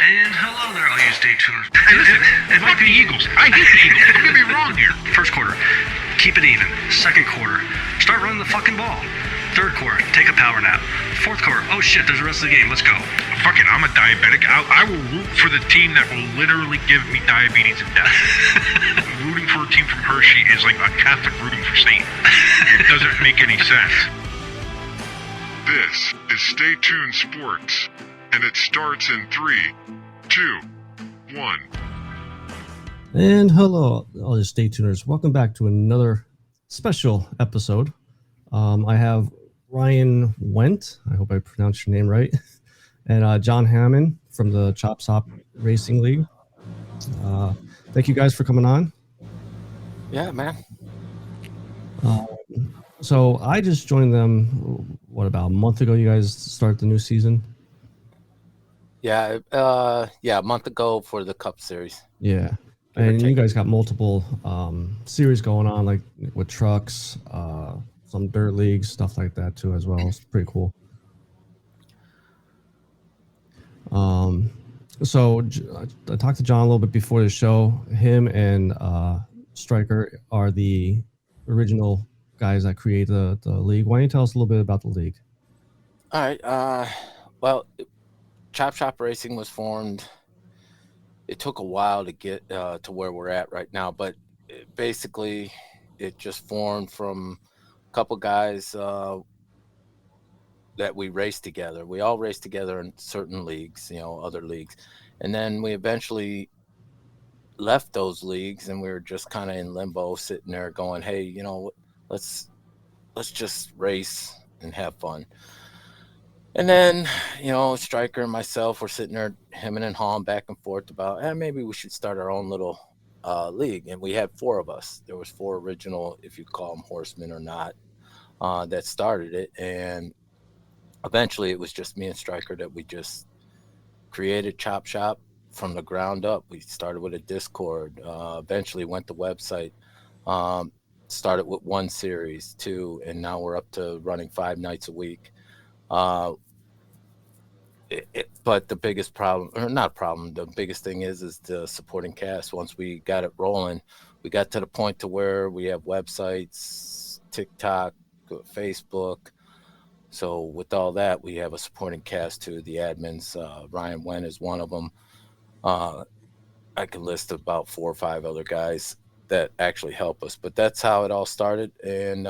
And hello there, all you stay tuners. It might be Eagles. I hate the Eagles. Don't get me wrong here. First quarter, keep it even. Second quarter, start running the fucking ball. Third quarter, take a power nap. Fourth quarter, oh shit, there's the rest of the game. Let's go. Fuck it, I'm a diabetic. I will root for the team that will literally give me diabetes and death. Rooting for a team from Hershey is like a Catholic rooting for Satan. It doesn't make any sense. This is Stay Tuned Sports, and it starts in 3, 2, 1. And hello, all you Stay Tuners. Welcome back to another special episode. I have Ryan Wenddt, I hope I pronounced your name right, and John Hammond from the Chop Shop Racing League. Thank you guys for coming on. Yeah, man. So I just joined them, about a month ago? You guys start the new season? Yeah, a month ago for the Cup Series. Yeah. And you guys got multiple series going on, like with trucks, some dirt leagues, stuff like that too as well. It's pretty cool. So I talked to John a little bit before the show. Him and Stryker are the original guys that create the league. Why don't you tell us a little bit about the league? All right. Well, Chop Shop Racing was formed. It took a while to get to where we're at right now, but basically it just formed from a couple guys that we raced together. We all raced together in certain leagues, other leagues. And then we eventually left those leagues and we were just kind of in limbo, sitting there going, hey, let's just race and have fun. And then, Stryker and myself were sitting there, hemming and hawing back and forth about, maybe we should start our own little league. And we had 4 of us. There was 4 original, if you call them horsemen or not, that started it. And eventually it was just me and Stryker that we just created Chop Shop from the ground up. We started with a Discord, eventually went to website, started with 1 series, 2, and now we're up to running 5 nights a week. But the biggest the biggest thing is the supporting cast. Once we got it rolling, we got to the point to where we have websites, TikTok, Facebook. So with all that, we have a supporting cast too. The admins, Ryan Wenddt is one of them. I can list about 4 or 5 other guys that actually help us, but that's how it all started. And,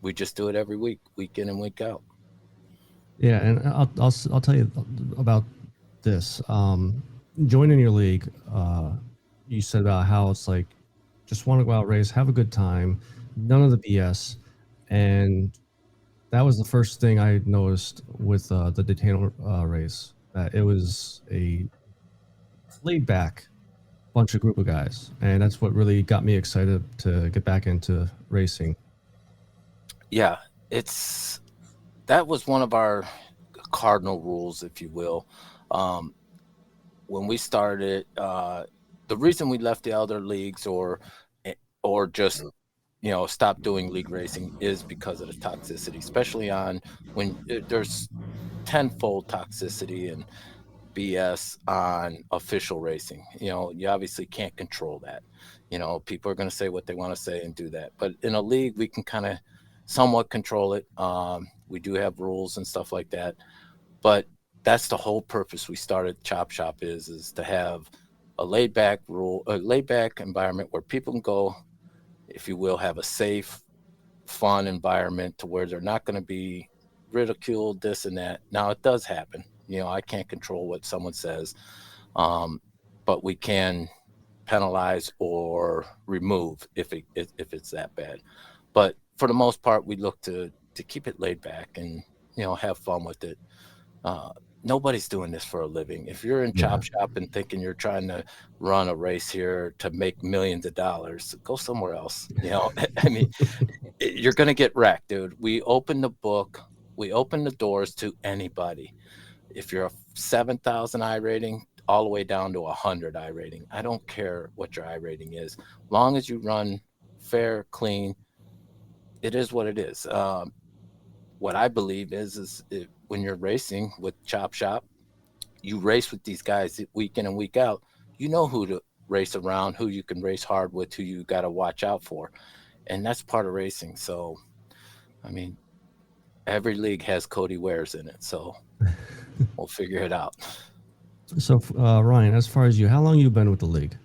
we just do it every week, week in and week out. Yeah, and I'll tell you about this. Joining your league, you said about how it's like just want to go out, race, have a good time, none of the BS, and that was the first thing I noticed with the Daytona race, that it was a laid back group of guys, and that's what really got me excited to get back into racing. Yeah, that was one of our cardinal rules, if you will. When we started, the reason we left the other leagues or just stopped doing league racing is because of the toxicity, especially on when there's tenfold toxicity and BS on official racing. You obviously can't control that. People are going to say what they want to say and do that, but in a league we can kind of somewhat control it. We do have rules and stuff like that, but that's the whole purpose we started Chop Shop is to have a laid back environment where people can go, if you will, have a safe, fun environment to where they're not going to be ridiculed, this and that. Now it does happen. I can't control what someone says, but we can penalize or remove if it's that bad. But for the most part, we look to keep it laid back and, have fun with it. Nobody's doing this for a living. If you're in Chop Shop and thinking you're trying to run a race here to make millions of dollars, go somewhere else. I mean, you're going to get wrecked, dude. We open the book. We open the doors to anybody. If you're a 7,000 I rating, all the way down to 100 I rating. I don't care what your I rating is. Long as you run fair, clean, it is what it is. What I believe is when you're racing with Chop Shop, you race with these guys week in and week out. You know who to race around, who you can race hard with, who you got to watch out for. And that's part of racing. So, I mean, every league has Cody Wares in it. So we'll figure it out. So, Ryan, as far as you, how long you been with the league?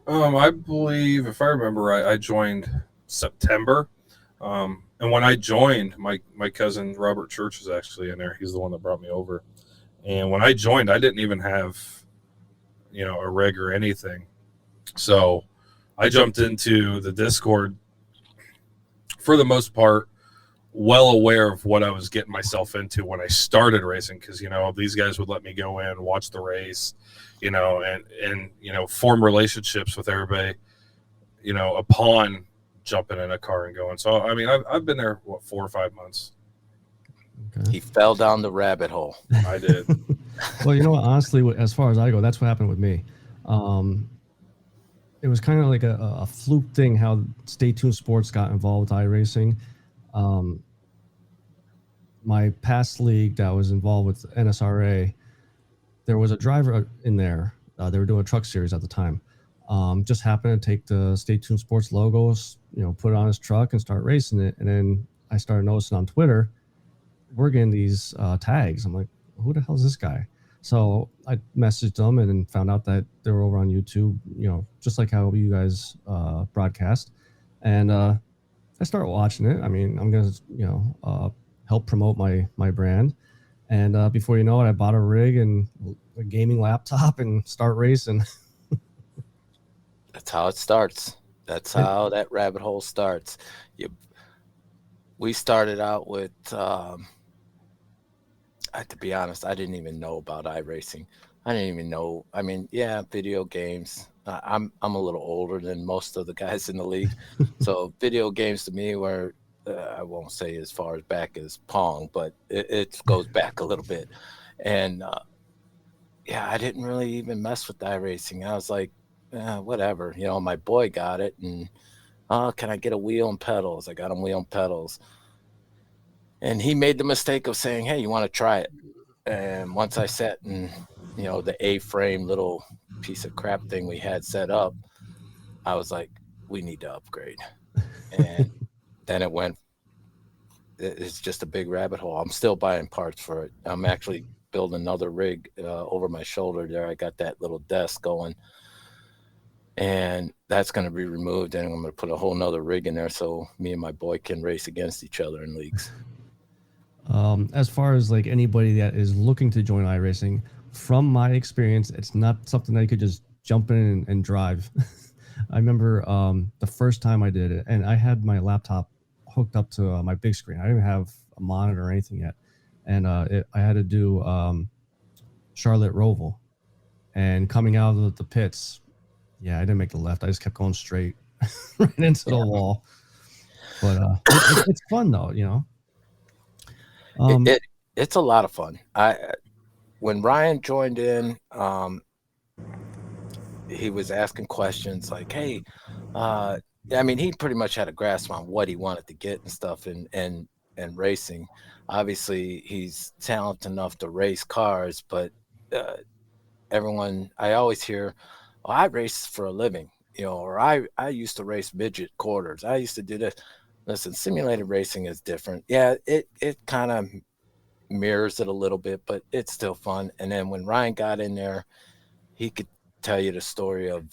I believe, if I remember right, I joined September. And when I joined, my cousin Robert Church is actually in there. He's the one that brought me over. And when I joined, I didn't even have, a rig or anything. So I jumped into the Discord for the most part, well aware of what I was getting myself into when I started racing, because these guys would let me go in, watch the race, and form relationships with everybody, upon jumping in a car and going. So I mean, I've been there 4 or 5 months. Okay. He fell down the rabbit hole. I did. Well, honestly, as far as I go, that's what happened with me. It was kind of like a fluke thing how Stay Tuned Sports got involved with iRacing. My past league that was involved with NSRA, there was a driver in there. They were doing a truck series at the time. Just happened to take the Stay Tuned Sports logos, put it on his truck and start racing it. And then I started noticing on Twitter, we're getting these tags. I'm like, who the hell is this guy? So I messaged them and then found out that they were over on YouTube, just like how you guys broadcast. And I started watching it. I mean, I'm going to, help promote my brand. And before you know it, I bought a rig and a gaming laptop and start racing. That's how it starts. That's how that rabbit hole starts. We started out with, to be honest, I didn't even know about iRacing. I didn't even know. I mean, yeah, video games. I'm a little older than most of the guys in the league. So video games to me were, I won't say as far as back as Pong, but it goes back a little bit. And I didn't really even mess with iRacing. I was like, whatever. My boy got it, and can I get a wheel and pedals? I got him wheel and pedals. And he made the mistake of saying, hey, you want to try it? And once I sat in, the A-frame little piece of crap thing we had set up, I was like, we need to upgrade. And then it's just a big rabbit hole. I'm still buying parts for it. I'm actually building another rig over my shoulder there. I got that little desk going. And that's going to be removed, and I'm going to put a whole nother rig in there so me and my boy can race against each other in leagues. As far as like anybody that is looking to join iRacing, from my experience, it's not something that you could just jump in and drive. I remember the first time I did it, and I had my laptop hooked up to my big screen. I didn't even have a monitor or anything yet. And I had to do Charlotte Roval. And coming out of the pits, I didn't make the left. I just kept going straight right into the wall. But it's fun, though, It's a lot of fun. When Ryan joined in, he was asking questions like, hey, I mean, he pretty much had a grasp on what he wanted to get and stuff and racing. Obviously, he's talented enough to race cars, but I always hear, I race for a living, or I used to race midget quarters. I used to do this. Listen, simulated racing is different. Yeah, it kind of mirrors it a little bit, but it's still fun. And then when Ryan got in there, he could tell you the story of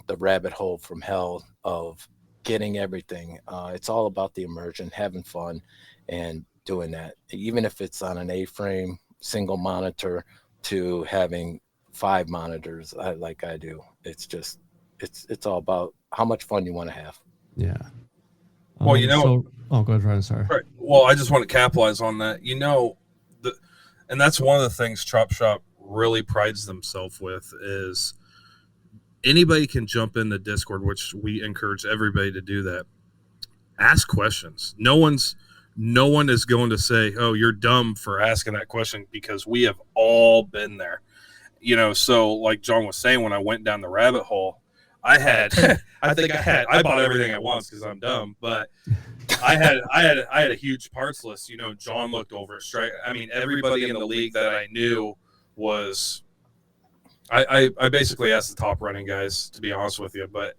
the rabbit hole from hell of getting everything. It's all about the immersion, having fun, and doing that. Even if it's on an A-frame, single monitor, to having 5 monitors, like I do. It's just, it's all about how much fun you want to have. Yeah. Well, go ahead, Ryan. Sorry. Right. Well, I just want to capitalize on that. And that's one of the things Chop Shop really prides themselves with is anybody can jump in the Discord, which we encourage everybody to do that. Ask questions. No one is going to say, "Oh, you're dumb for asking that question," because we have all been there. So like John was saying, when I went down the rabbit hole, I bought everything at once because I'm dumb, but I had a huge parts list. John looked over it straight. I mean, everybody in the league that I knew was I basically asked the top running guys, to be honest with you, but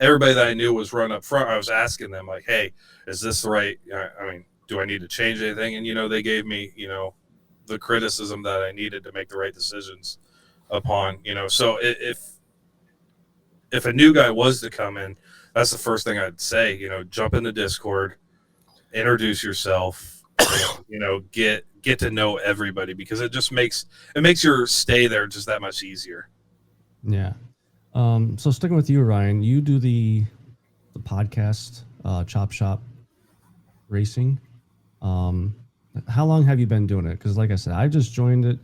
everybody that I knew was run up front. I was asking them like, hey, is this the right? I mean, do I need to change anything? And they gave me the criticism that I needed to make the right decisions upon. So if a new guy was to come in, that's the first thing I'd say. Jump in the Discord, introduce yourself. Get to know everybody, because it makes your stay there just that much easier. Yeah. So sticking with you, Ryan, you do the podcast, Chop Shop Racing. How long have you been doing it? Because like I said, I just joined it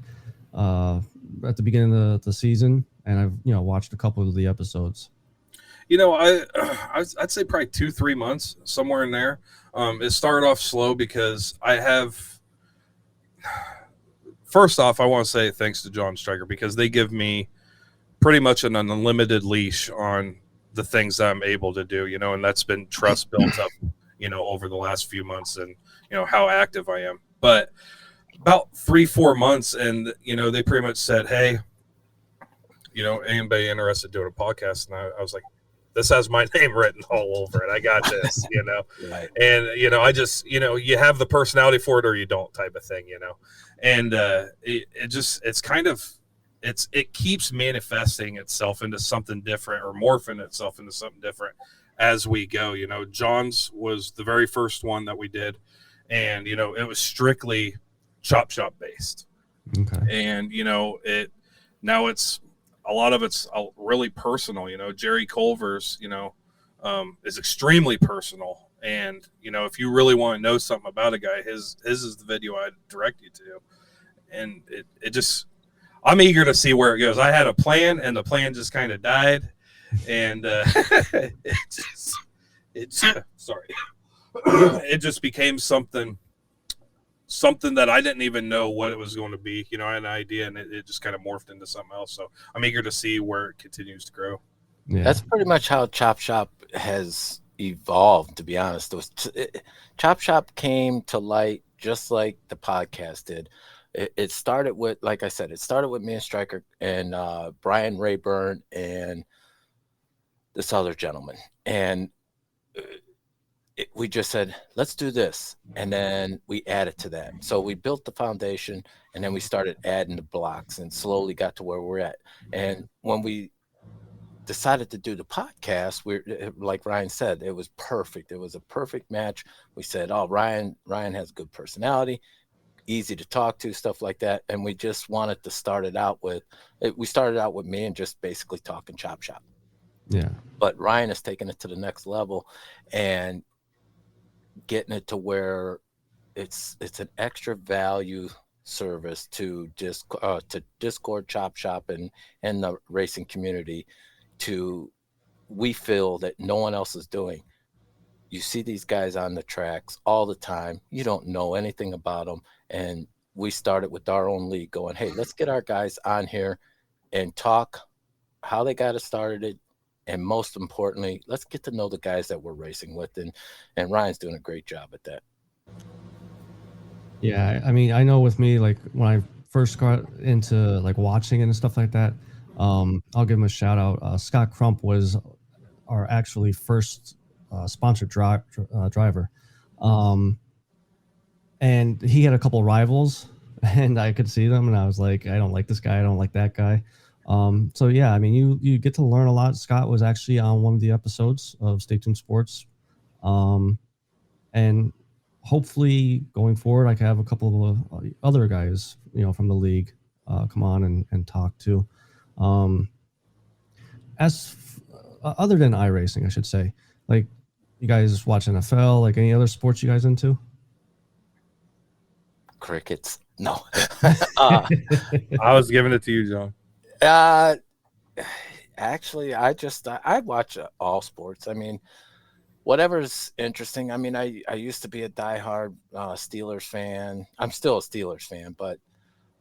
at the beginning of the season, and I've watched a couple of the episodes. I'd say probably 2-3 months, somewhere in there. It started off slow because first off, I want to say thanks to John Stryker, because they give me pretty much an unlimited leash on the things that I'm able to do, and that's been trust built up, over the last few months, and, how active I am. But about 3-4 months, and, they pretty much said, hey, anybody interested in doing a podcast? And I was like, this has my name written all over it. I got this, Right. And, I just, you have the personality for it or you don't, type of thing, and it keeps manifesting itself into something different, or morphing itself into something different as we go. John's was the very first one that we did, and, it was strictly Chop Shop based. Okay. And, now it's, a lot of it's really personal. Jerry Culver's, is extremely personal. And, if you really want to know something about a guy, his is the video I'd direct you to. And it just, I'm eager to see where it goes. I had a plan, and the plan just kind of died. And it just became something that I didn't even know what it was going to be. I had an idea, and it just kind of morphed into something else. So I'm eager to see where it continues to grow. Yeah. That's pretty much how Chop Shop has evolved, to be honest. Chop Shop came to light just like the podcast did. It started with, like I said, me and Stryker and Brian Rayburn and this other gentleman. And we just said, let's do this. And then we added to that. So we built the foundation, and then we started adding the blocks and slowly got to where we're at. And when we decided to do the podcast, like Ryan said, it was perfect. It was a perfect match. We said, oh, Ryan has good personality, easy to talk to, stuff like that. And we just wanted to start it out with me and just basically talking Chop Shop. Yeah. But Ryan has taken it to the next level and getting it to where it's an extra value service to Discord, Chop Shop, and the racing community. We feel that no one else is doing. You see these guys on the tracks all the time. You don't know anything about them. And we started with our own league going, hey, let's get our guys on here and talk how they got it started. And most importantly, let's get to know the guys that we're racing with. And Ryan's doing a great job at that. Yeah. I mean, I know with me, like when I first got into like watching it and stuff like that, I'll give him a shout out. Scott Crump was our actually first sponsored driver. And he had a couple rivals, and I could see them, and I was like, I don't like this guy. I don't like that guy. So yeah, I mean, you get to learn a lot. Scott was actually on one of the episodes of Stay Tuned Sports. And hopefully going forward, I can have a couple of other guys, from the league, come on and talk to. Other than iRacing, I should say, like, you guys watch NFL, like any other sports you guys into? Crickets. No. I was giving it to you, John. Actually, I watch all sports. I mean, whatever's interesting. I mean, I used to be a diehard Steelers fan. I'm still a Steelers fan, but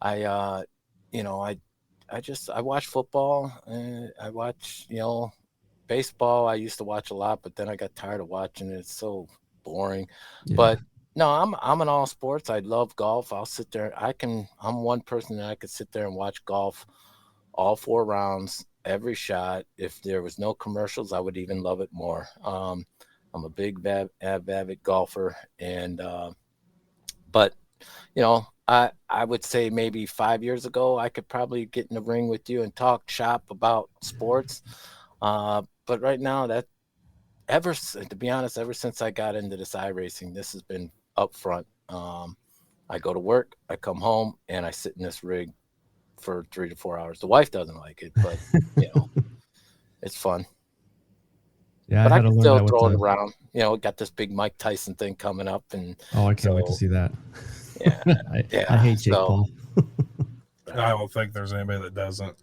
I watch football, and I watch, baseball. I used to watch a lot, but then I got tired of watching it. It's so boring. Yeah. But No, I'm in all sports. I love golf. I'll sit there. I'm one person that I could sit there and watch golf all 4 rounds, every shot. If there was no commercials, I would even love it more. I'm a big avid golfer, and but I would say maybe 5 years ago I could probably get in the ring with you and talk shop about sports. But right now, to be honest, ever since I got into this iRacing, this has been up front. I go to work, I come home, and I sit in this rig for 3 to 4 hours. The wife doesn't like it, but it's fun. Yeah, But I I had to can learn still that with throw it the. around. Got this big Mike Tyson thing coming up, and Oh, I can't wait to so see that. yeah, I yeah. hate Jake So Paul. I don't think there's anybody that doesn't.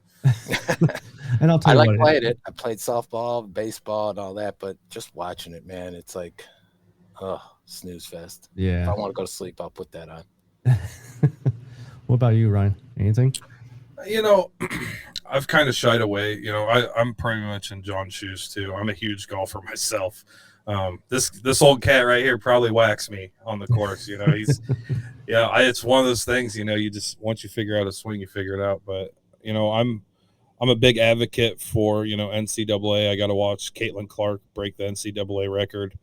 And I'll tell I you like what. playing it. I played softball, baseball, and all that, but just watching it, man, it's like, snooze fest. If Yeah. I want to go to sleep, I'll put that on. What about you, Ryan? Anything? I've kind of shied away. I'm pretty much in John's shoes too. I'm a huge golfer myself. This old cat right here probably whacks me on the course. He's it's one of those things. You just once you figure out a swing, you figure it out. But I'm a big advocate for NCAA. I got to watch Caitlin Clark break the NCAA record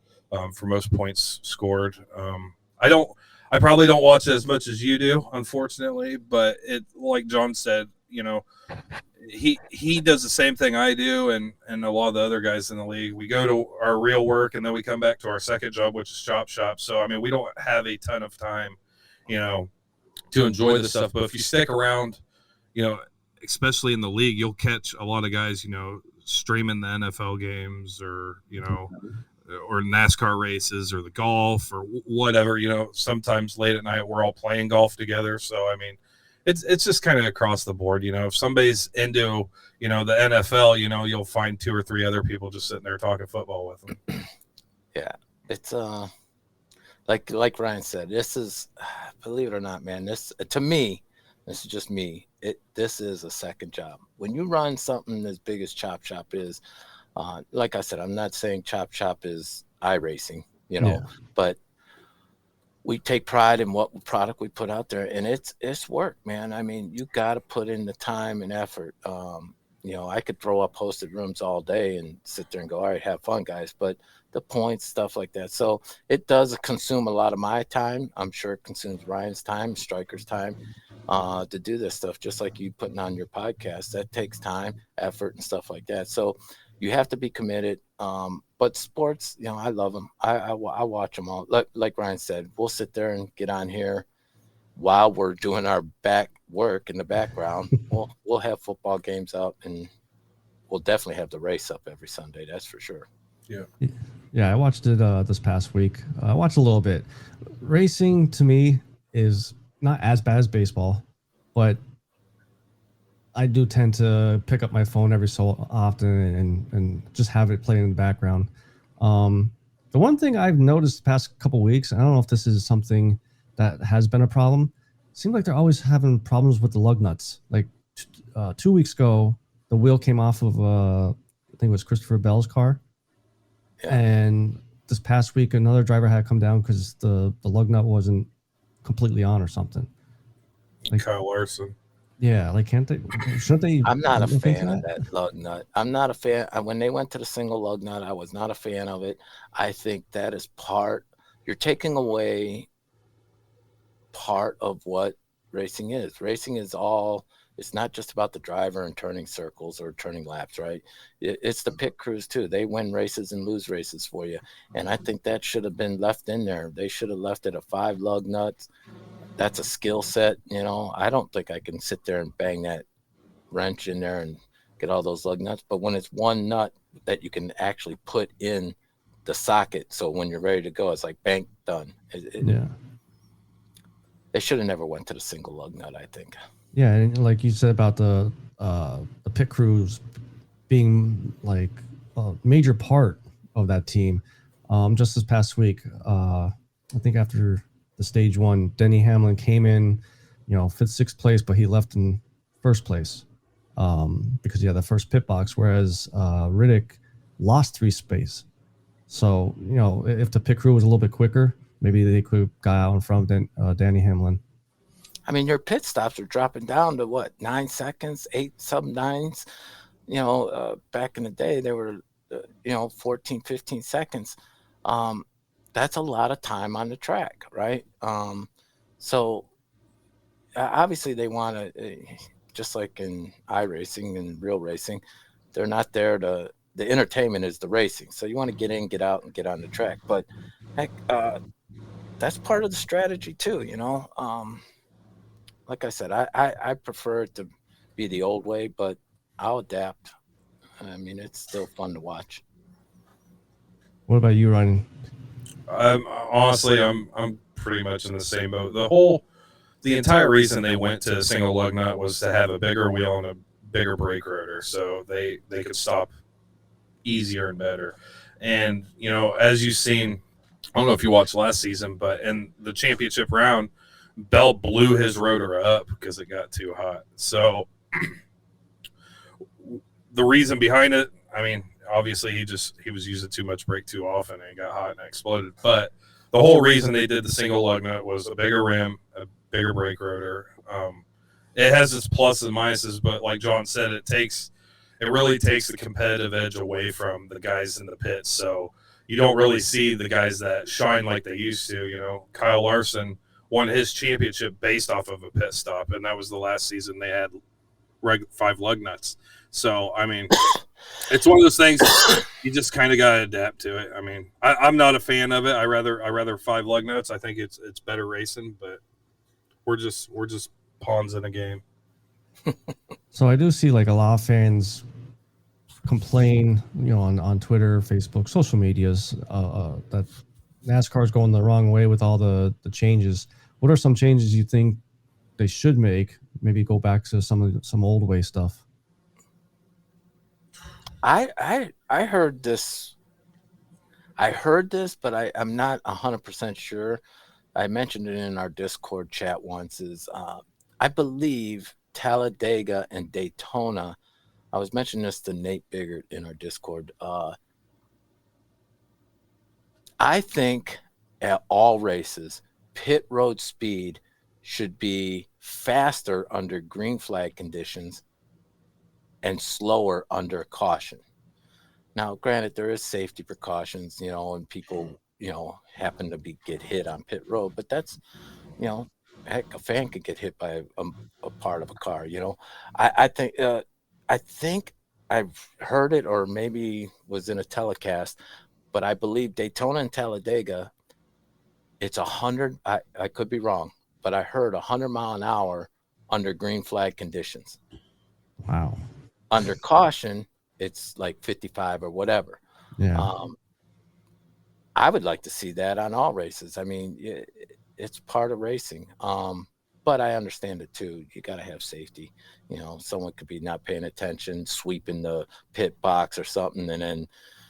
for most points scored. I probably don't watch it as much as you do, unfortunately. But it, like John said, he does the same thing I do, and a lot of the other guys in the league. We go to our real work, and then we come back to our second job, which is chop shop. So I mean, we don't have a ton of time, to enjoy this stuff. But if you stick around, especially in the league, you'll catch a lot of guys, streaming the NFL games or or NASCAR races or the golf or whatever. Sometimes late at night we're all playing golf together. So I mean, it's just kind of across the board. If somebody's into the NFL, you'll find 2 or 3 other people just sitting there talking football with them. Yeah, it's like Ryan said, this is, believe it or not, man, this to me, this is just me. This is a second job. When you run something as big as Chop Shop is, like I said, I'm not saying Chop Shop is iRacing, but we take pride in what product we put out there, and it's work, man. I mean, you got to put in the time and effort. I could throw up hosted rooms all day and sit there and go, all right, have fun, guys. But the points, stuff like that. So it does consume a lot of my time. I'm sure it consumes Ryan's time, Striker's time, to do this stuff, just like you putting on your podcast. That takes time, effort, and stuff like that. So you have to be committed. But sports, I love them. I watch them all. Like Ryan said, we'll sit there and get on here while we're doing our back work in the background. We'll have football games up, and we'll definitely have the race up every Sunday. That's for sure. Yeah, I watched it this past week. I watched a little bit. Racing to me is not as bad as baseball, but I do tend to pick up my phone every so often and just have it playing in the background. The one thing I've noticed the past couple of weeks, I don't know if this is something that has been a problem. It seems like they're always having problems with the lug nuts. Like 2 weeks ago, the wheel came off of I think it was Christopher Bell's car. Yeah. And this past week, another driver had to come down because the lug nut wasn't completely on or something. Like Kyle Larson. Yeah, like shouldn't they? I'm not a fan of that lug nut. I'm not a fan. When they went to the single lug nut, I was not a fan of it. I think that is you're taking away part of what racing is. Racing is it's not just about the driver and turning circles or turning laps, right? It's the pit crews too. They win races and lose races for you. And I think that should have been left in there. They should have left it at 5 lug nuts. That's a skill set. I don't think I can sit there and bang that wrench in there and get all those lug nuts. But when it's one nut that you can actually put in the socket, so when you're ready to go, it's like bang, done. Yeah. They should have never went to the single lug nut, I think. Yeah, and like you said about the pit crews being like a major part of that team. Just this past week, I think after the stage 1, Denny Hamlin came in, 5th, 6th place, but he left in 1st place because he had the first pit box, whereas Riddick lost 3 space. So, if the pit crew was a little bit quicker, maybe they could have got out in front of Danny Hamlin. I mean, your pit stops are dropping down to what, 9 seconds, 8 sub 9s. Back in the day, they were, 14, 15 seconds. That's a lot of time on the track, right? So obviously they want to, just like in iRacing and real racing, they're not there to. The entertainment is the racing. So you want to get in, get out, and get on the track. But heck, that's part of the strategy too. Like I said, I prefer it to be the old way, but I'll adapt. I mean, it's still fun to watch. What about you, Ryan? Honestly, I'm pretty much in the same boat. The entire reason they went to single lug nut was to have a bigger wheel and a bigger brake rotor, so they could stop easier and better. And as you've seen, I don't know if you watched last season, but in the championship round, Bell blew his rotor up because it got too hot. So the reason behind it, I mean, obviously he was using too much brake too often and it got hot and it exploded. But the whole reason they did the single lug nut was a bigger rim, a bigger brake rotor. It has its pluses and minuses, but like John said, it really takes the competitive edge away from the guys in the pits. So you don't really see the guys that shine like they used to. Kyle Larson won his championship based off of a pit stop, and that was the last season they had 5 lug nuts. So, I mean, it's one of those things you just kind of got to adapt to it. I mean, I'm not a fan of it. I rather 5 lug nuts. I think it's better racing, but we're just pawns in a game. So I do see like a lot of fans complain, on Twitter, Facebook, social medias, that NASCAR is going the wrong way with all the changes. What are some changes you think they should make? Maybe go back to some old way stuff. I heard this. But I'm not 100% sure. I mentioned it in our Discord chat once. I believe Talladega and Daytona. I was mentioning this to Nate Biggert in our Discord. I think at all races, pit road speed should be faster under green flag conditions and slower under caution. Now, granted, there is safety precautions, and people, happen to get hit on pit road, but that's, heck, a fan could get hit by a part of a car. I think I've heard it, or maybe was in a telecast, but I believe Daytona and Talladega, it's 100. I could be wrong, but I heard 100 mile an hour under green flag conditions. Wow. Under caution, it's like 55 or whatever. Yeah. I would like to see that on all races. I mean, it's part of racing. But I understand it too. You got to have safety. Someone could be not paying attention, sweeping the pit box or something, and then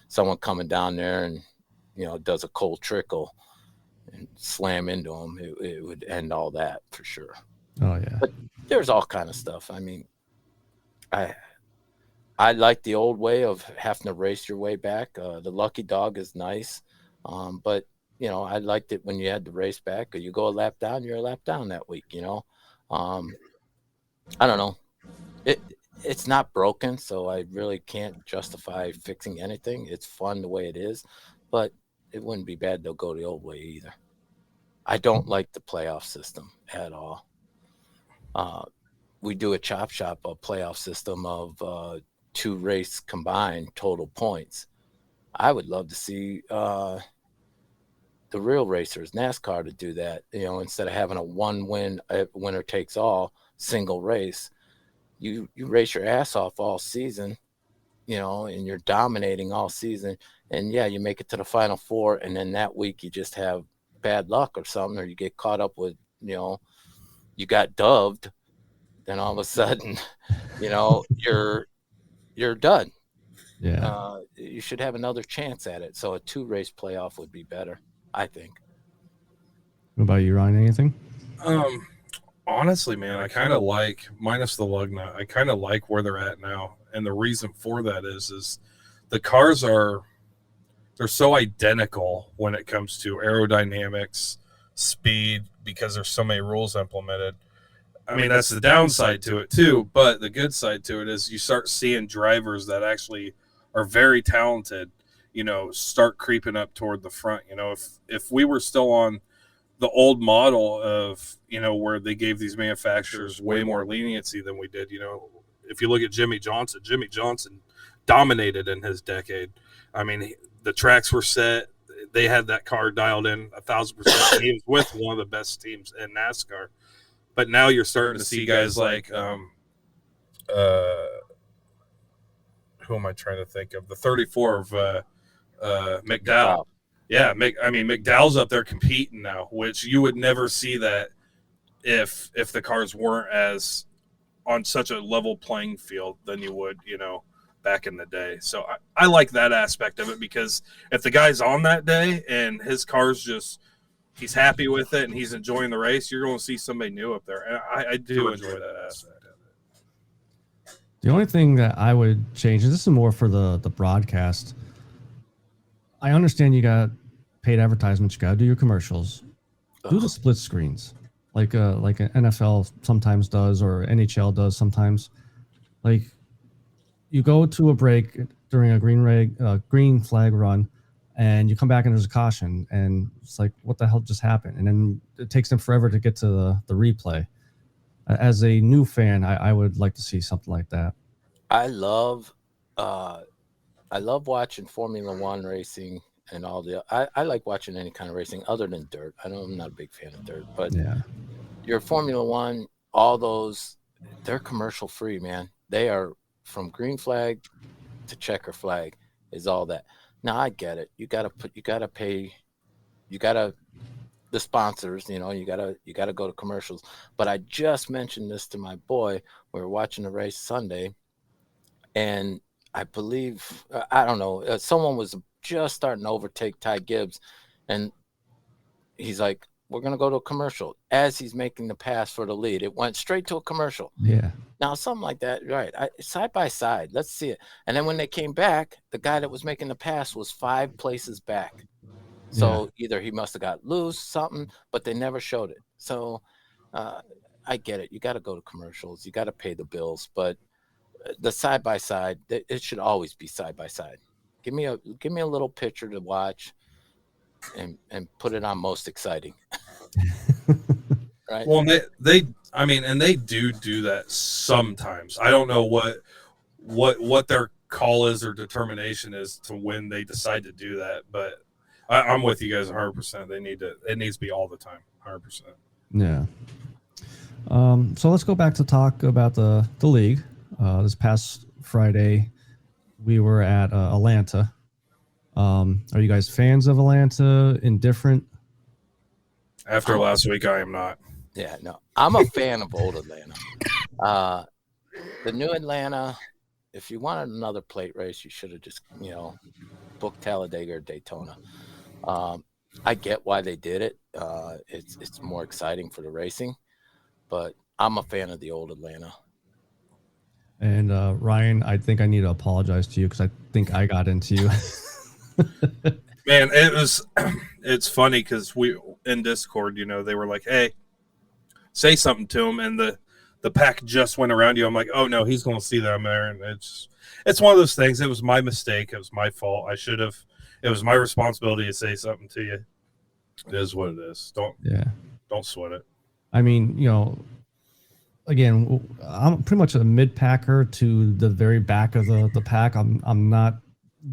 someone coming down there and does a cold trickle and slam into them. It would end all that for sure. Oh yeah. But there's all kind of stuff. I mean, I like the old way of having to race your way back. The lucky dog is nice, but I liked it when you had to race back, or you go a lap down, you're a lap down that week. I don't know. It's not broken, so I really can't justify fixing anything. It's fun the way it is, but it wouldn't be bad to go the old way either. I don't like the playoff system at all. We do a chop shop, a playoff system of 2 race combined total points. I would love to see the real racers, NASCAR, to do that. Instead of having a winner takes all single race, you race your ass off all season, and you're dominating all season. And yeah, you make it to the final 4, and then that week you just have bad luck or something, or you get caught up with, you got dubbed. Then all of a sudden, you're done. Yeah. You should have another chance at it. So a 2-race playoff would be better, I think. What about you, Ryan? Anything? Honestly, man, I kind of like, minus the lug nut, I kind of like where they're at now. And the reason for that is the cars are they're so identical when it comes to aerodynamics, speed, because there's so many rules implemented. I mean, that's the downside to it too, but the good side to it is you start seeing drivers that actually are very talented, start creeping up toward the front. If we were still on the old model of, where they gave these manufacturers way more leniency than we did, if you look at Jimmy Johnson dominated in his decade. I mean, the tracks were set. They had that car dialed in 1,000%. He was with one of the best teams in NASCAR. But now you're starting to see guys like, who am I trying to think of? The 34 of McDowell. Yeah, McDowell's up there competing now, which you would never see that if the cars weren't as on such a level playing field than you would, back in the day. So I like that aspect of it, because if the guy's on that day and his car's just – he's happy with it and he's enjoying the race, you're going to see somebody new up there. And I do enjoy that aspect of it. The only thing that I would change, and this is more for the broadcast, I understand you got paid advertisements, you got to do your commercials. Do the split screens like an NFL sometimes does, or NHL does sometimes. Like, you go to a break during a green flag run, and you come back and there's a caution, and it's like, what the hell just happened? And then it takes them forever to get to the replay. As a new fan, I would like to see something like that. I love watching Formula One racing and all the. I like watching any kind of racing other than dirt. I'm not a big fan of dirt, but yeah, your Formula One, all those, they're commercial free, man. They are from green flag to checker flag is all that. Now I get it. You gotta pay, the sponsors, you gotta go to commercials. But I just mentioned this to my boy. We were watching the race Sunday, and I believe, I don't know, someone was just starting to overtake Ty Gibbs, and he's like, we're going to go to a commercial. As he's making the pass for the lead, it went straight to a commercial. Yeah. Now, something like that, right, side by side, let's see it. And then when they came back, the guy that was making the pass was 5 places back. So either he must have got loose, something, but they never showed it. So I get it. You got to go to commercials. You got to pay the bills. But the side by side, it should always be side by side. Give me a little picture to watch, and put it on most exciting. Right. Well, they do that sometimes. I don't know what their call is or determination is to when they decide to do that, but I'm with you guys 100%. It needs to be all the time, 100%. Yeah. So let's go back to talk about the league. This past Friday, we were at Atlanta. Are you guys fans of Atlanta? Indifferent? After last week, I am not. Yeah, no. I'm a fan of old Atlanta. The new Atlanta, if you wanted another plate race, you should have just, booked Talladega or Daytona. I get why they did it. It's more exciting for the racing, but I'm a fan of the old Atlanta. And Ryan, I think I need to apologize to you because I think I got into you. Man, it's funny because we in Discord, they were like, hey, say something to him, and the pack just went around you. I'm like, oh no, he's going to see that I'm there, and it's one of those things. It was my mistake. It was my fault. It was my responsibility to say something to you. It is what it is. Don't sweat it. I mean, again, I'm pretty much a mid-packer to the very back of the pack. I'm not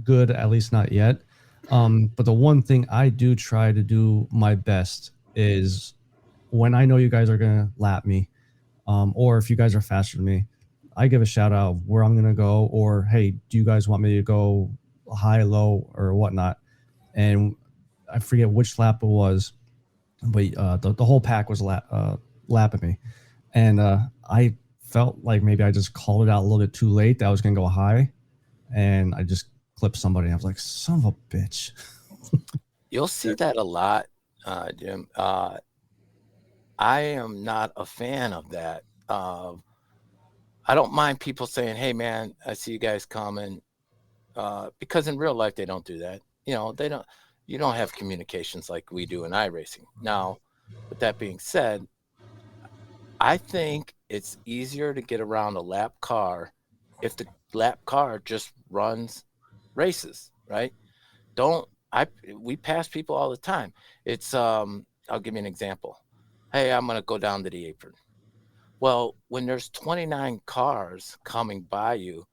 good, at least not yet. But the one thing I do try to do my best is when I know you guys are going to lap me, or if you guys are faster than me, I give a shout out of where I'm going to go, or, hey, do you guys want me to go high, low, or whatnot? And I forget which lap it was, but the whole pack was lapping me. And I felt like maybe I just called it out a little bit too late that I was going to go high, and I just clipped somebody. I was like, son of a bitch. You'll see that a lot, Jim. I am not a fan of that. I don't mind people saying, hey, man, I see you guys coming, because in real life, they don't do that. you don't have communications like we do in iRacing. Now, with that being said, I think it's easier to get around a lap car if the lap car just runs races, right? Don't I We pass people all the time. It's I'll give you an example. Hey, I'm gonna go down to the apron. Well, when there's 29 cars coming by you,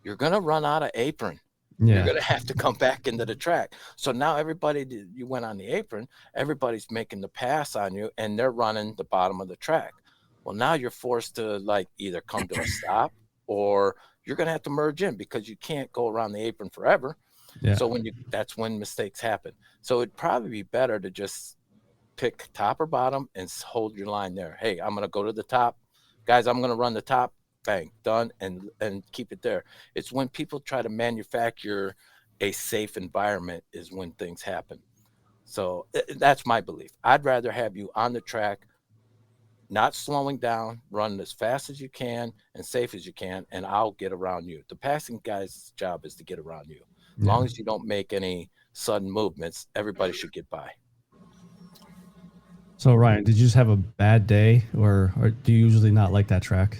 you're gonna run out of apron. You're Yeah. gonna have to come back into the track. So now you went on the apron, everybody's making the pass on you, and they're running the bottom of the track. Well, now you're forced to like either come to a stop or you're gonna have to merge in because you can't go around the apron forever. Yeah. So that's when mistakes happen. So it'd probably be better to just pick top or bottom and hold your line there. Hey, I'm gonna go to the top, guys. I'm gonna run the top. Bang, done, and keep it there. It's when people try to manufacture a safe environment is when things happen. So that's my belief. I'd rather have you on the track, not slowing down, running as fast as you can and safe as you can, and I'll get around you. The passing guy's job is to get around you. As long as you don't make any sudden movements, everybody should get by. So Ryan, did you just have a bad day, or do you usually not like that track?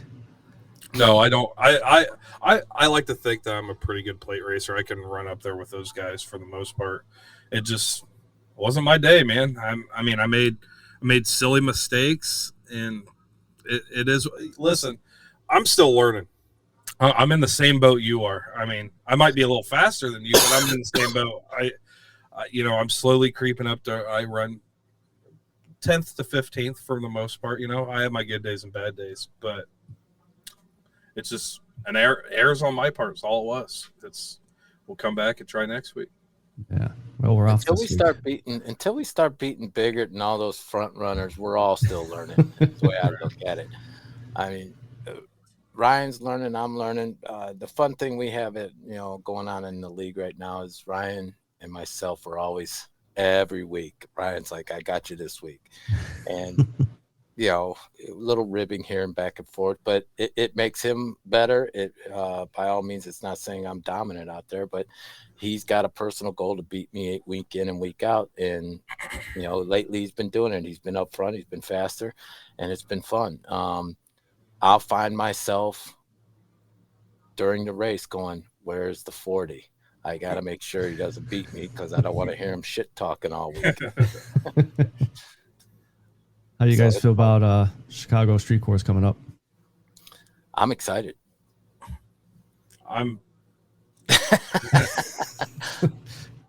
No, I don't. I like to think that I'm a pretty good plate racer. I can run up there with those guys for the most part. It just wasn't my day, man. I made silly mistakes, and it is. Listen, I'm still learning. I'm in the same boat you are. I mean, I might be a little faster than you, but I'm in the same boat. I'm slowly creeping up to. I run 10th to 15th for the most part. I have my good days and bad days, but it's just an errors on my part. It's all it was. We'll come back and try next week. Yeah. Well, we're off until we start beating Biggert and all those front runners. We're all still learning. That's the way I look at it. I mean, Ryan's learning. I'm learning. The fun thing we have going on in the league right now is Ryan and myself are always every week. Ryan's like, I got you this week, and a little ribbing here and back and forth, but it makes him better. By all means, it's not saying I'm dominant out there, but he's got a personal goal to beat me week in and week out. And, lately he's been doing it. He's been up front. He's been faster, and it's been fun. I'll find myself during the race going, where's the 40? I got to make sure he doesn't beat me because I don't want to hear him shit talking all week. How do you guys feel about Chicago Street Course coming up? I'm excited.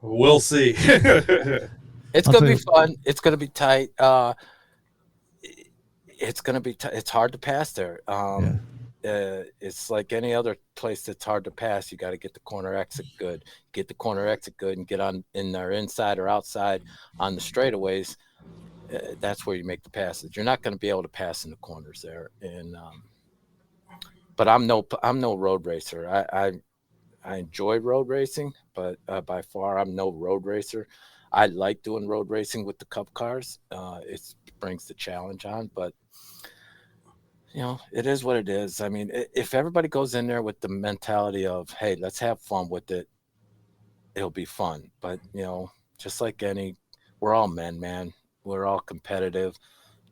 We'll see. It's going to be fun. It's going to be tight. It's going to be it's hard to pass there. It's like any other place that's hard to pass. You got to get the corner exit good. Get the corner exit good and get on in there inside or outside on the straightaways. That's where you make the passes. You're not going to be able to pass in the corners there. And but I'm no road racer. I enjoy road racing, but by far I'm no road racer. I like doing road racing with the Cup cars. It brings the challenge on, but it is what it is. I mean, if everybody goes in there with the mentality of, hey, let's have fun with it, it'll be fun. But just like we're all men, man. We're all competitive,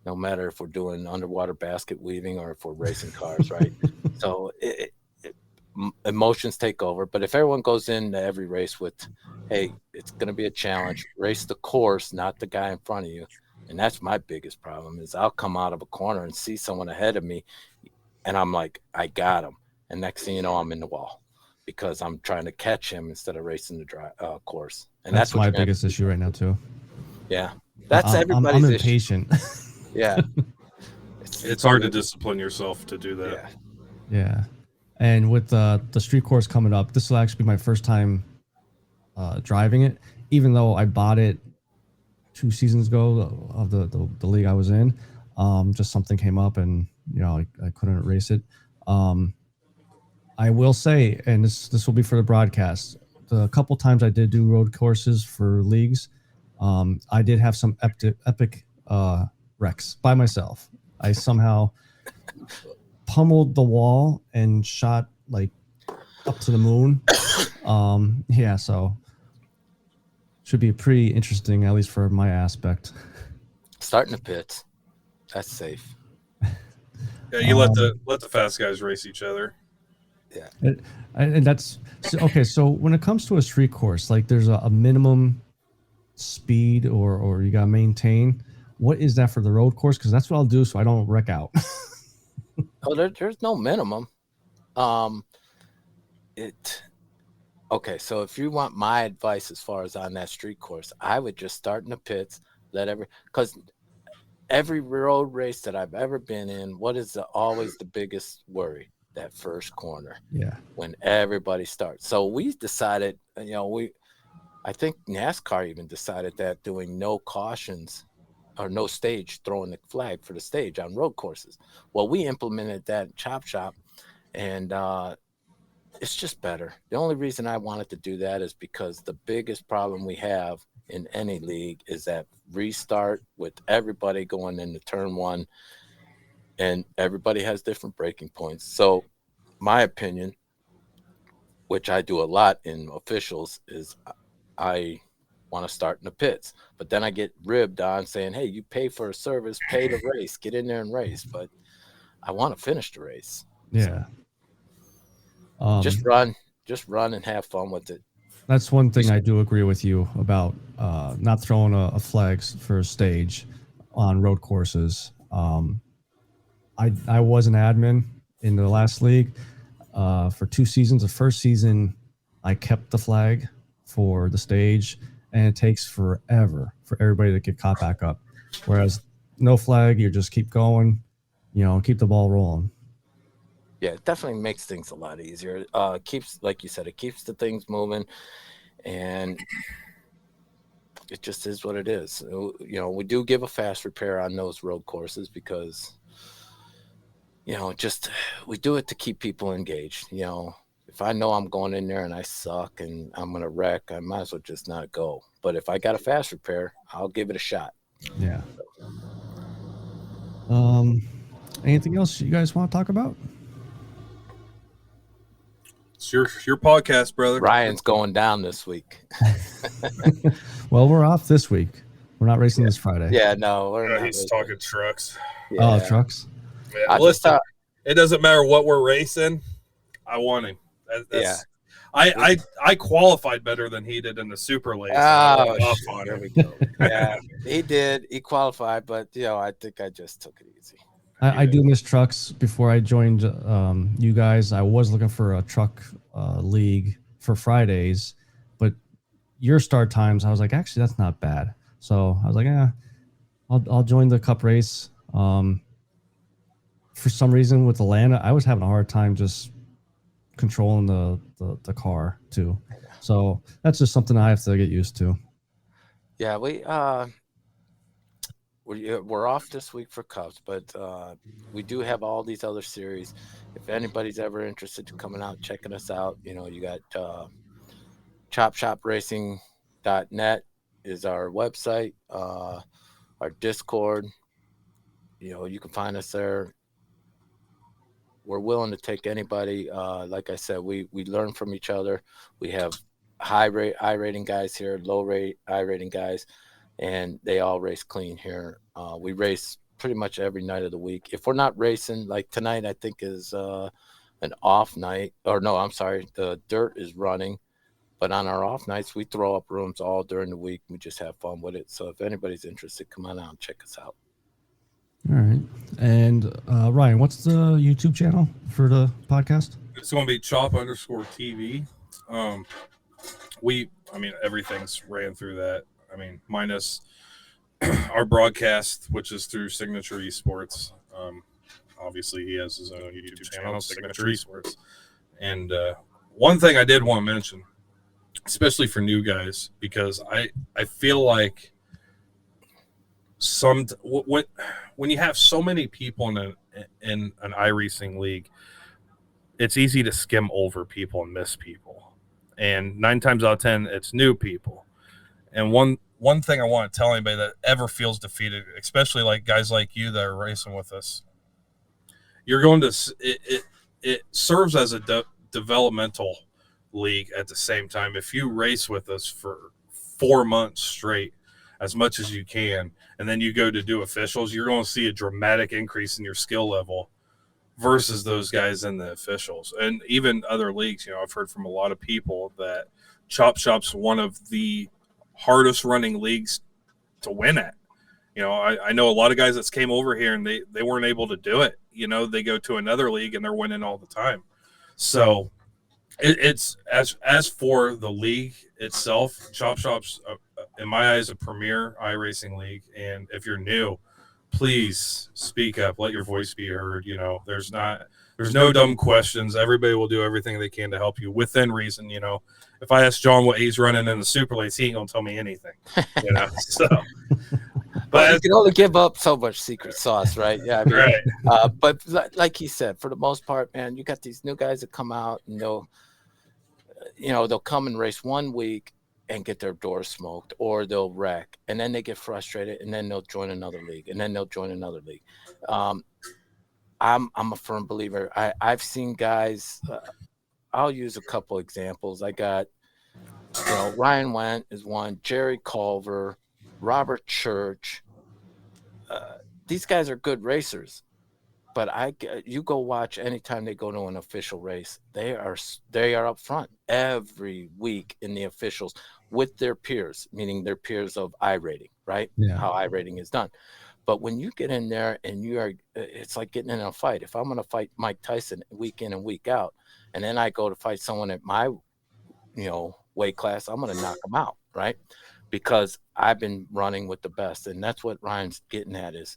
no matter if we're doing underwater basket weaving or if we're racing cars, right? So emotions take over. But if everyone goes into every race with, hey, it's going to be a challenge, race the course, not the guy in front of you. And that's my biggest problem is I'll come out of a corner and see someone ahead of me, and I'm like, I got him. And next thing you know, I'm in the wall because I'm trying to catch him instead of racing the course. And that's my biggest issue right now, too. Yeah. That's everybody's I'm impatient. Yeah. It's hard to discipline yourself to do that. Yeah. And with the street course coming up, this will actually be my first time driving it, even though I bought it 2 seasons ago of the league I was in. Just something came up and, I couldn't race it. I will say, and this will be for the broadcast, the couple times I did do road courses for leagues, I did have some epic wrecks by myself. I somehow pummeled the wall and shot like up to the moon. So should be pretty interesting, at least for my aspect. Starting the pits, that's safe. Yeah, you let the fast guys race each other. Yeah. And that's okay. So when it comes to a street course, like there's a minimum speed or you gotta maintain. What is that for the road course? Because that's what I'll do so I don't wreck out. Oh, there's no minimum. Okay, so if you want my advice as far as on that street course, I would just start in the pits, because every road race that I've ever been in, what is always the biggest worry? That first corner. Yeah. When everybody starts. So we decided, I think NASCAR even decided that doing no cautions or no stage, throwing the flag for the stage on road courses. Well, we implemented that in Chop Shop, and it's just better. The only reason I wanted to do that is because the biggest problem we have in any league is that restart with everybody going into turn one, and everybody has different breaking points. So my opinion, which I do a lot in officials, is I want to start in the pits, but then I get ribbed on saying, hey, you pay for a service, pay to race, get in there and race. But I want to finish the race. Yeah. Just run and have fun with it. That's one thing I do agree with you about, not throwing a flags for a stage on road courses. I was an admin in the last league for 2 seasons. The first season, I kept the flag for the stage, and it takes forever for everybody to get caught back up. Whereas no flag, you just keep going, keep the ball rolling. Yeah, it definitely makes things a lot easier. Keeps, like you said, it keeps the things moving, and it just is what it is. We do give a fast repair on those road courses because, we do it to keep people engaged. If I know I'm going in there and I suck and I'm going to wreck, I might as well just not go. But if I got a fast repair, I'll give it a shot. Yeah. Anything else you guys want to talk about? It's your podcast, brother. Ryan's going down this week. Well, we're off this week. We're not racing this Friday. Yeah, no, we're not. He's talking trucks. Yeah. Oh, trucks. Yeah, listen, it doesn't matter what we're racing. I won him. I qualified better than he did in the Super League. Oh, there we go. Yeah, he did. He qualified, but I think I just took it easy. I do miss trucks. Before I joined you guys, I was looking for a truck league for Fridays, but your start times, I was like, actually, that's not bad. So I was like, I'll join the cup race. For some reason, with Atlanta, I was having a hard time just controlling the car too. So that's just something I have to get used to. Yeah, we're off this week for Cups, but we do have all these other series. If anybody's ever interested in coming out, checking us out, you got chopshopracing.net is our website, our Discord. You can find us there. We're willing to take anybody. Like I said, we learn from each other. We have high I-rating guys here, low I-rating guys, and they all race clean here. We race pretty much every night of the week. If we're not racing, like tonight, I think is an off night. Or no, I'm sorry, the dirt is running. But on our off nights, we throw up rooms all during the week. We just have fun with it. So if anybody's interested, come on out and check us out. All right. And Ryan, what's the YouTube channel for the podcast? It's going to be chop_TV. Everything's ran through that. Minus our broadcast, which is through Signature Esports. Obviously, he has his own YouTube channel, Signature Esports. And one thing I did want to mention, especially for new guys, because I feel like when you have so many people in an iRacing league, it's easy to skim over people and miss people. And 9 times out of 10, it's new people. And one thing I want to tell anybody that ever feels defeated, especially like guys like you that are racing with us, you're going to it serves as a developmental league at the same time. If you race with us for 4 months straight as much as you can, and then you go to do officials, you're going to see a dramatic increase in your skill level versus those guys in the officials. And even other leagues, I've heard from a lot of people that Chop Shop's one of the hardest running leagues to win at. I know a lot of guys that came over here and they weren't able to do it. They go to another league and they're winning all the time. So it's as for the league itself, Chop Shop's in my eyes a premier iRacing league. And if you're new, please speak up, let your voice be heard. There's no dumb questions. Everybody will do everything they can to help you within reason. If I ask John what he's running in the super lates, he ain't gonna tell me anything. So but you can only give up so much secret sauce, right? Yeah, I mean, right. But like he said, for the most part, man, you got these new guys that come out and they'll come and race 1 week and get their doors smoked, or they'll wreck, and then they get frustrated, and then they'll join another league, and then they'll join another league. I'm a firm believer. I've seen guys. I'll use a couple examples. I got, Ryan Wenddt is one, Jerry Culver, Robert Church. These guys are good racers, but you go watch anytime they go to an official race, they are up front every week in the officials with their peers, meaning their peers of iRating, right? Yeah. How iRating is done. But when you get in there and it's like getting in a fight. If I'm going to fight Mike Tyson week in and week out, and then I go to fight someone at my, weight class, I'm going to knock them out, right? Because I've been running with the best. And that's what Ryan's getting at is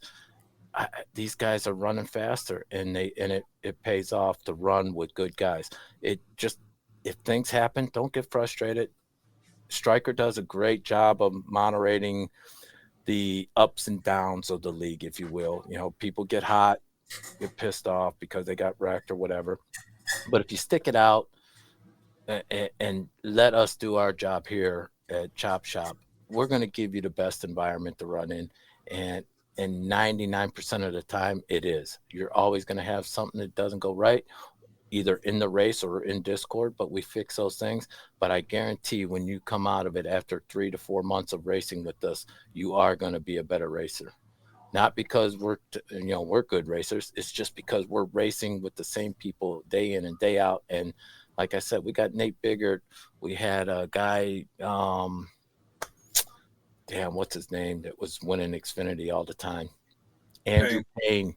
these guys are running faster, and it pays off to run with good guys. If things happen, don't get frustrated. Striker does a great job of moderating the ups and downs of the league, if you will. People get hot, get pissed off because they got wrecked or whatever. But if you stick it out and let us do our job here at Chop Shop, we're going to give you the best environment to run in. And 99% of the time, it is. You're always going to have something that doesn't go right, either in the race or in Discord, but we fix those things. But I guarantee when you come out of it after 3 to 4 months of racing with us, you are going to be a better racer. Not because we're good racers. It's just because we're racing with the same people day in and day out. And like I said, we got Nate Biggert. We had a guy, what's his name, that was winning Xfinity all the time. Andrew Payne.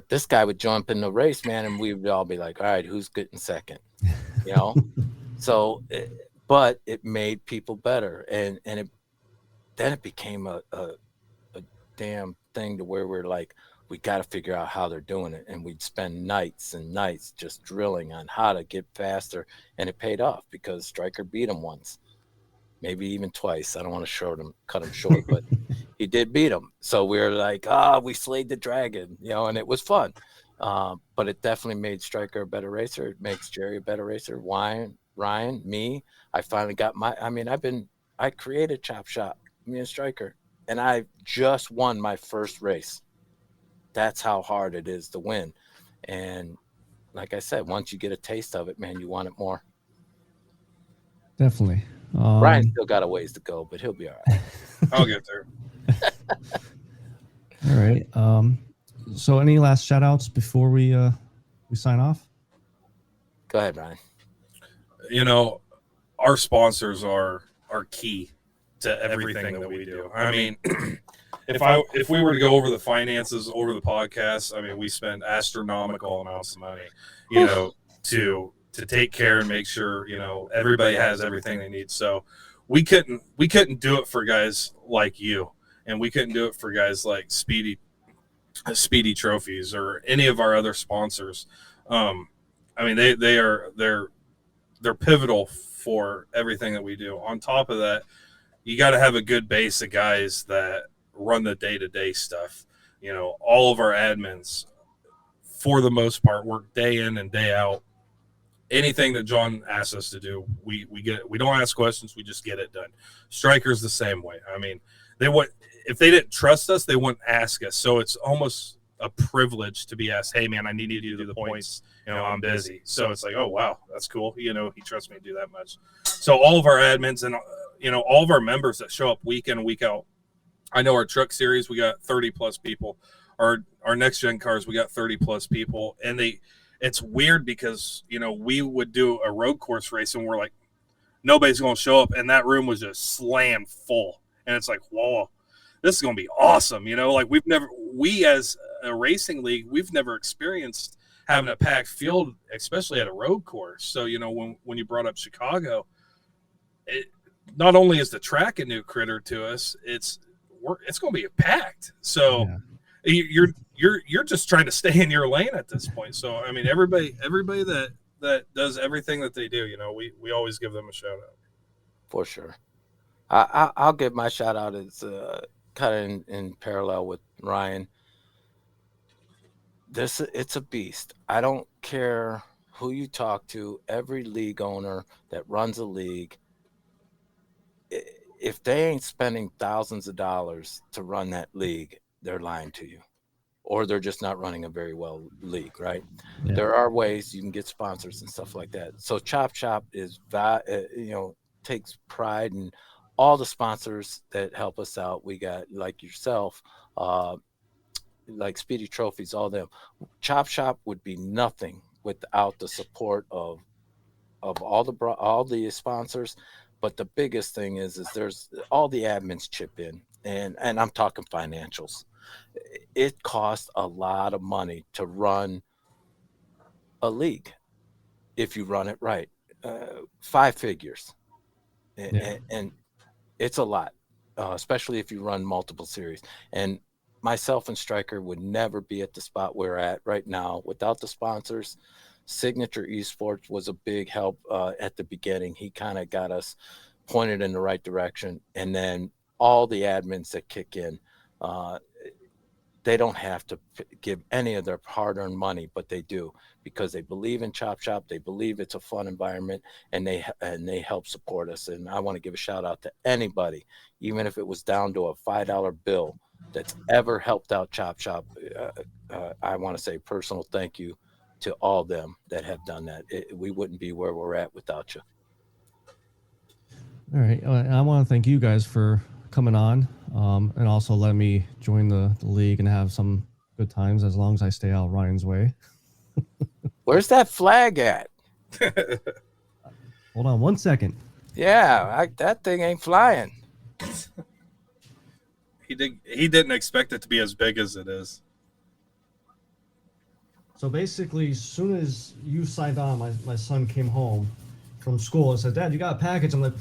This guy would jump in the race, man, and we would all be like, all right, who's getting second? So, but it made people better. And then it became a damn thing to where we're like, we got to figure out how they're doing it. And we'd spend nights and nights just drilling on how to get faster. And it paid off because Stryker beat him once, maybe even twice. I don't want to cut him short, but he did beat him. So we were like, we slayed the dragon, and it was fun. But it definitely made Stryker a better racer. It makes Jerry a better racer. Ryan, me, I finally got I created Chop Shop, me and Stryker, and I just won my first race. That's how hard it is to win. And like I said, once you get a taste of it, man, you want it more. Definitely. Ryan's still got a ways to go, but he'll be all right. I'll get there. All right. So any last shout outs before we sign off? Go ahead, Ryan. Our sponsors are key to everything that we do. I mean, if we were to go over the finances over the podcast, I mean, we spend astronomical amounts of money, to take care and make sure, everybody has everything they need. So we couldn't do it for guys like you, and we couldn't do it for guys like Speedy Trophies or any of our other sponsors. I mean, they're pivotal for everything that we do. On top of that, you got to have a good base of guys that run the day-to-day stuff. All of our admins, for the most part, work day in and day out. Anything that John asks us to do, we get it. We don't ask questions, we just get it done. Striker's the same way. I mean, if they didn't trust us, they wouldn't ask us. So it's almost a privilege to be asked, hey man, I need you to do the points. I'm busy. So it's like, oh wow, that's cool. He trusts me to do that much. So all of our admins and all of our members that show up week in and week out. I know our truck series, we got 30 plus people. Our next gen cars, we got 30 plus people. And it's weird because, we would do a road course race and we're like, nobody's going to show up. And that room was just slammed full. And it's like, whoa, this is going to be awesome. Like we as a racing league, we've never experienced having a packed field, especially at a road course. So, when you brought up Chicago, not only is the track a new critter to us, it's going to be packed. So you're just trying to stay in your lane at this point. So, I mean, everybody that does everything that they do, we always give them a shout out. For sure. I'll give my shout out. It's kind of in parallel with Ryan. It's a beast. I don't care who you talk to. Every league owner that runs a league, if they ain't spending thousands of dollars to run that league, they're lying to you, or they're just not running a very well league, right? Yeah. There are ways you can get sponsors and stuff like that. So Chop Shop is, takes pride in all the sponsors that help us out. We got, like yourself, like Speedy Trophies, all them. Chop Shop would be nothing without the support of all the sponsors. But the biggest thing is there's all the admins chip in, and I'm talking financials. It costs a lot of money to run a league if you run it right, 5 figures, and it's a lot, especially if you run multiple series. And myself and Stryker would never be at the spot we're at right now without the sponsors. Signature Esports was a big help at the beginning. He kind of got us pointed in the right direction. And then all the admins that kick in, they don't have to give any of their hard-earned money, but they do because they believe in Chop Shop. They believe it's a fun environment, and they help support us. And I want to give a shout out to anybody, even if it was down to a $5 bill, that's ever helped out Chop Shop. I want to say personal thank you to all of them that have done that. We wouldn't be where we're at without you. All right. I want to thank you guys for coming on and also letting me join the league and have some good times as long as I stay out Ryan's way. Where's that flag at? Hold on 1 second. Yeah, that thing ain't flying. He didn't expect it to be as big as it is. So basically, as soon as you signed on, my son came home from school and said, "Dad, you got a package." I'm like,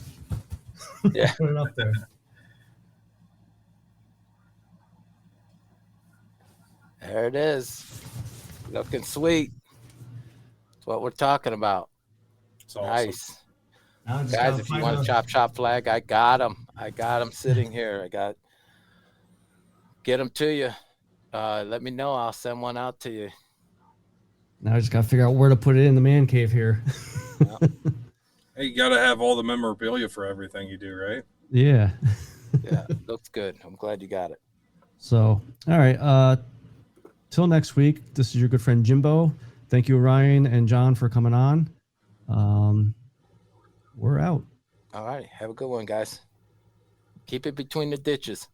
yeah, put it up there. There it is. Looking sweet. That's what we're talking about. Awesome. Nice. Guys, if you want a Chop Shop flag, I got them. Sitting here. Get them to you. Let me know. I'll send one out to you. Now I just got to figure out where to put it in the man cave here. Yeah. Hey, you got to have all the memorabilia for everything you do, right? Yeah. Yeah, looks good. I'm glad you got it. So, all right. Till next week, this is your good friend Jimbo. Thank you, Ryan and John, for coming on. We're out. All right. Have a good one, guys. Keep it between the ditches.